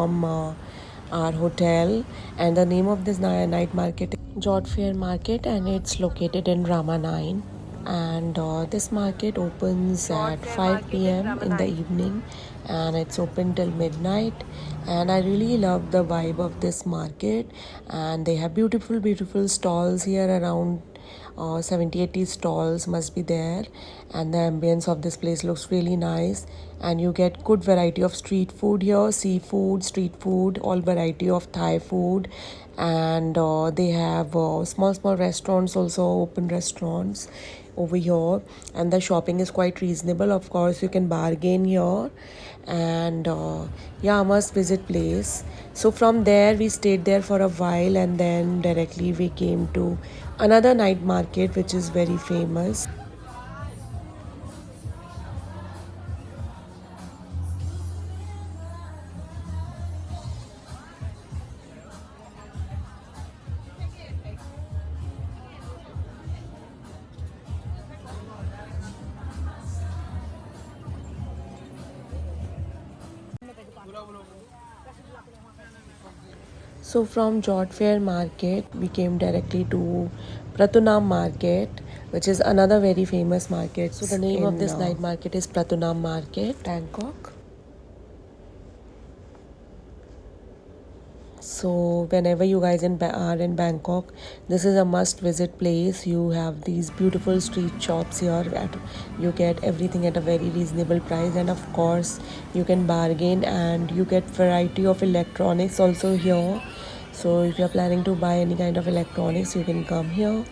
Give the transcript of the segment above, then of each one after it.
from our hotel, and the name of this night market is Jot Fair Market, and it's located in Rama 9. And this market opens at 5 p.m. in the evening, and it's open till midnight. And I really love the vibe of this market, and they have beautiful stalls here. Around 70-80 stalls must be there, and the ambience of this place looks really nice. And you get good variety of street food here, seafood, street food, all variety of Thai food. And they have small restaurants, also open restaurants over here. And the shopping is quite reasonable. Of course, you can bargain here. And yeah, must visit place. So from there we stayed there for a while, and then directly we came to another night market which is very famous. So from Jot Fair Market, we came directly to Pratunam Market, which is another very famous market. So the name of this night market is Pratunam Market, Bangkok. So whenever you guys are in Bangkok, this is a must visit place. You have these beautiful street shops here. You get everything at a very reasonable price, and of course you can bargain, and you get variety of electronics also here. So if you're planning to buy any kind of electronics, you can come here.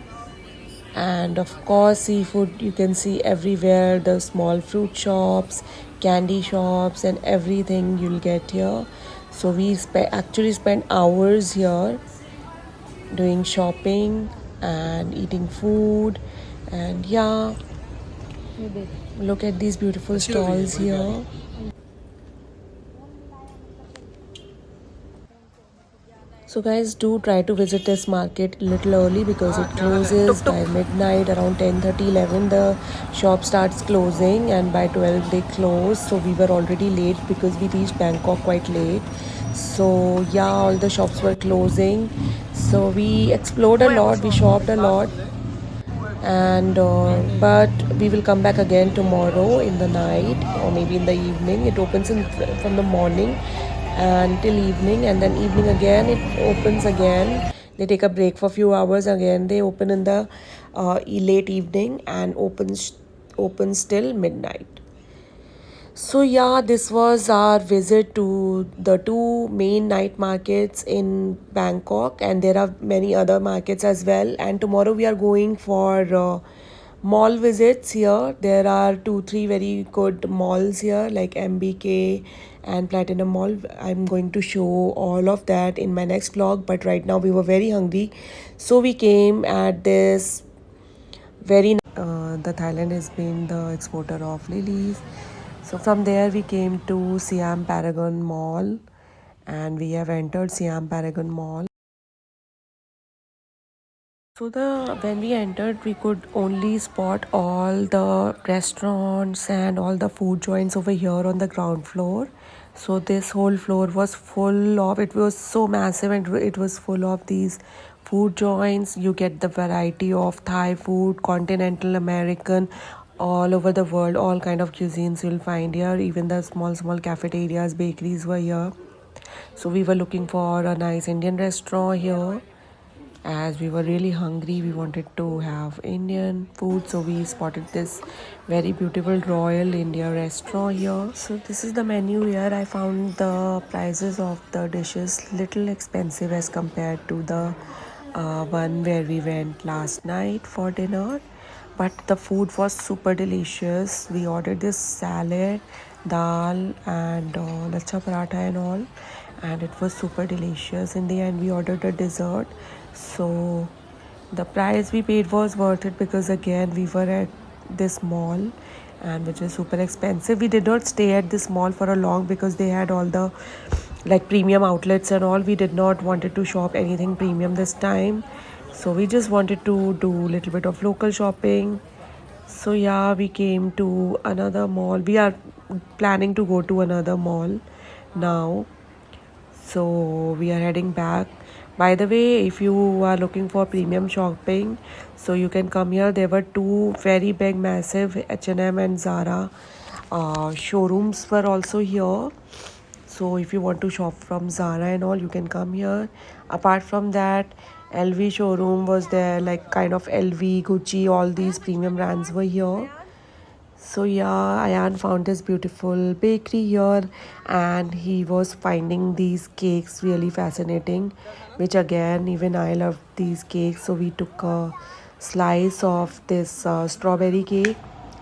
And of course, seafood you can see everywhere. The small fruit shops, candy shops, and everything you'll get here. So we actually spent hours here doing shopping and eating food. And yeah, look at these beautiful stalls here. So guys, do try to visit this market a little early because it closes by midnight. Around 10:30, 11 the shop starts closing, and by 12 they close. So we were already late because we reached Bangkok quite late. So yeah, all the shops were closing. So we explored a lot, we shopped a lot, and but we will come back again tomorrow in the night, or maybe in the evening. It opens from the morning until evening, and then evening again it opens again. They take a break for a few hours, again they open in the late evening, and opens till midnight. So yeah, this was our visit to the two main night markets in Bangkok, and there are many other markets as well. And tomorrow we are going for mall visits here. There are 2 3 very good malls here like MBK and Platinum Mall. I'm going to show all of that in my next vlog, but right now we were very hungry, so we came at this very the Thailand has been the exporter of lilies. So from there we came to Siam Paragon Mall, and we have entered Siam Paragon Mall. So when we entered, we could only spot all the restaurants and all the food joints over here on the ground floor. So this whole floor was full of, it was so massive, and it was full of these food joints. You get the variety of Thai food, continental American, all over the world, all kind of cuisines you'll find here. Even the small cafeterias, bakeries were here. So we were looking for a nice Indian restaurant here. As we were really hungry, we wanted to have Indian food, so we spotted this very beautiful Royal India restaurant here. So this is the menu here. I found the prices of the dishes little expensive as compared to the one where we went last night for dinner, but the food was super delicious. We ordered this salad, dal, and lachha paratha and all, and it was super delicious. In the end we ordered a dessert, so the price we paid was worth it, because again we were at this mall, and which is super expensive. We did not stay at this mall for a long because they had all the like premium outlets and all. We did not wanted to shop anything premium this time, so we just wanted to do a little bit of local shopping. So yeah, we came to another mall. We are planning to go to another mall now. So we are heading back. By the way, if you are looking for premium shopping, so you can come here. There were two very big massive H&M and Zara showrooms were also here. So if you want to shop from Zara and all, you can come here. Apart from that, LV showroom was there, like kind of LV, Gucci, all these premium brands were here. So yeah, Ayan found this beautiful bakery here, and he was finding these cakes really fascinating, which again, even I love these cakes. So we took a slice of this strawberry cake,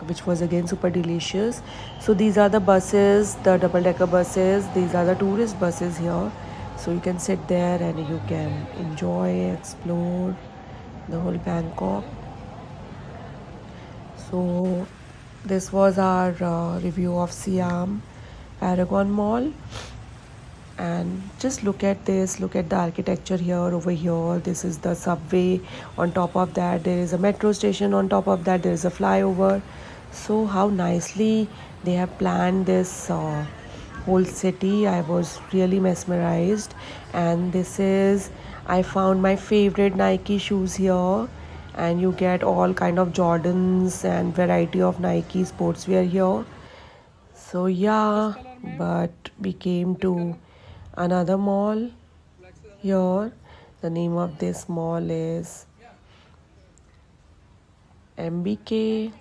which was again super delicious. So these are the buses, the double-decker buses. These are the tourist buses here. So you can sit there and you can enjoy, explore the whole Bangkok. So this was our review of Siam Paragon Mall. And just look at this, look at the architecture here, over here. This is the subway. On top of that, there is a metro station. On top of that, there is a flyover. So how nicely they have planned this whole city. I was really mesmerized. And this is, I found my favorite Nike shoes here, and you get all kind of Jordans and variety of Nike sportswear here. So yeah, but we came to another mall here. The name of this mall is MBK.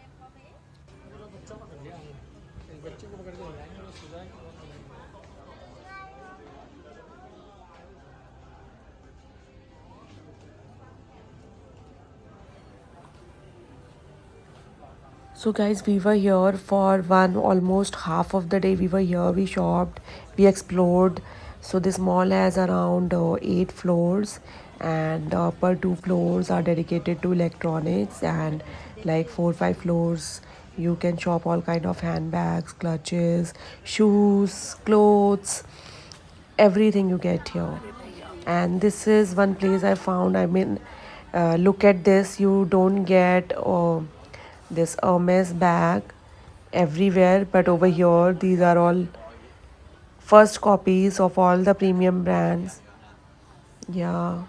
So guys, we were here for one almost half of the day. We were here, we shopped, we explored. So this mall has around 8 floors, and per 2 floors are dedicated to electronics, and like 4 5 floors you can shop all kind of handbags, clutches, shoes, clothes, everything you get here. And this is one place I found. I mean, look at this. You don't get this Hermes bag everywhere, but over here these are all first copies of all the premium brands. Yeah.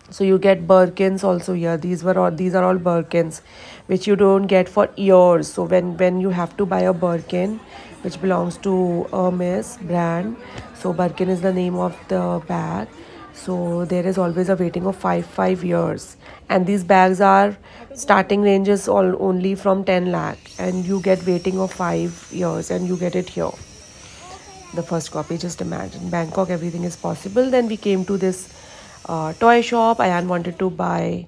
So you get Birkins also here. These are all Birkins, which you don't get for years. So when you have to buy a Birkin, which belongs to Hermes brand, so Birkin is the name of the bag. So there is always a waiting of five years, and these bags are starting ranges all only from 10 lakh, and you get waiting of 5 years, and you get it here. The first copy, just imagine. Bangkok, everything is possible. Then we came to this toy shop. Ayan wanted to buy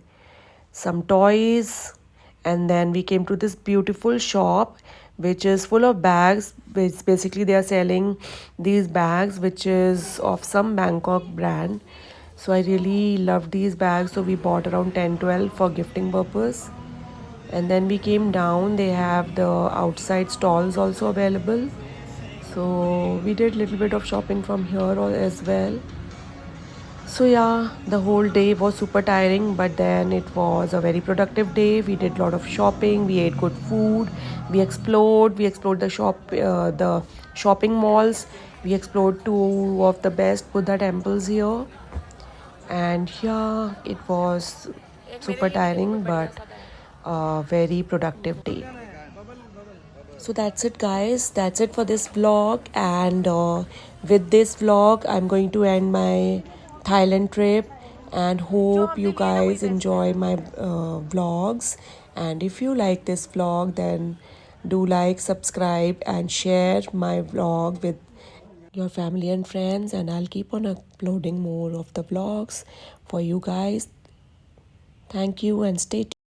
some toys, and then we came to this beautiful shop which is full of bags, which basically they are selling these bags which is of some Bangkok brand. So I really love these bags, so we bought around 10 12 for gifting purpose. And then we came down, they have the outside stalls also available. So we did little bit of shopping from here as well. So yeah, the whole day was super tiring, but then it was a very productive day. We did a lot of shopping, we ate good food, we explored the shopping malls, we explored two of the best Buddha temples here. And yeah, it was super tiring, but a very productive day. So that's it, guys. That's it for this vlog. And with this vlog, I'm going to end my Thailand trip, and hope you guys enjoy my vlogs. And if you like this vlog, then do like, subscribe, and share my vlog with your family and friends. And I'll keep on uploading more of the vlogs for you guys. Thank you, and stay tuned.